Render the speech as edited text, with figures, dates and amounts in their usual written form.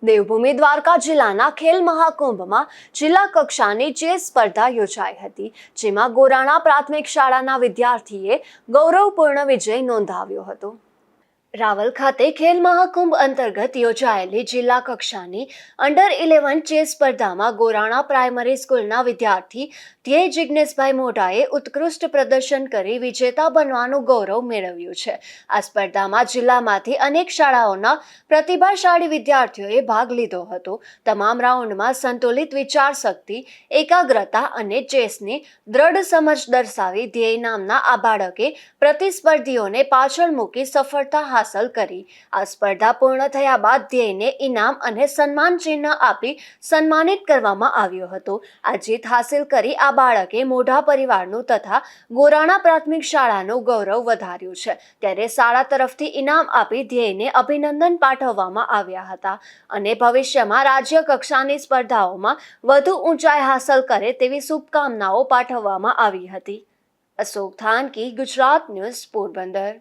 દેવભૂમિ દ્વારકા જિલ્લાના ખેલ મહાકુંભમાં જિલ્લા કક્ષાની ચેસ સ્પર્ધા યોજાઈ હતી, જેમાં ગોરાણા પ્રાથમિક શાળાના વિદ્યાર્થીએ ગૌરવપૂર્ણ વિજય નોંધાવ્યો હતો। રાવલ ખાતે ખેલ મહાકુંભ અંતર્ગત યોજાયેલી જિલ્લા કક્ષાની અંડર-11 ચેસ સ્પર્ધામાં ગોરાણા પ્રાઇમરી સ્કૂલના વિદ્યાર્થી ધ્યેય જિજ્ઞેશભાઈ મોઢાએ ઉત્કૃષ્ટ પ્રદર્શન કરી વિજેતા બનવાનું ગૌરવ મેળવ્યું છે। આ સ્પર્ધામાં જિલ્લામાંથી અનેક શાળાઓના પ્રતિભાશાળી વિદ્યાર્થીઓએ ભાગ લીધો હતો। તમામ રાઉન્ડમાં સંતુલિત વિચારશક્તિ, એકાગ્રતા અને ચેસની દ્રઢ સમજ દર્શાવી ધ્યેય નામના આ બાળકે પ્રતિસ્પર્ધીઓને પાછળ મૂકી સફળતા હાંસલ કરી। આ સ્પર્ધા પૂર્ણ થયા બાદ ધ્યેયને ઇનામ અને સન્માન ચિહ્ન આપી સન્માનિત કરવામાં આવ્યો હતો। આ જીત હાંસલ કરી આ બાળકે મોઢા પરિવારનું તથા ગોરાણા પ્રાથમિક શાળાનું ગૌરવ વધાર્યું છે। ત્યારે શાળા તરફથી ઇનામ આપી ધ્યેયને અભિનંદન પાઠવવામાં આવ્યા હતા અને ભવિષ્યમાં રાજ્ય કક્ષાની સ્પર્ધાઓમાં વધુ ઊંચાઈ હાંસલ કરે તેવી શુભકામનાઓ પાઠવવામાં આવી હતી। અશોક થાનકી, ગુજરાત ન્યૂઝ, પોરબંદર।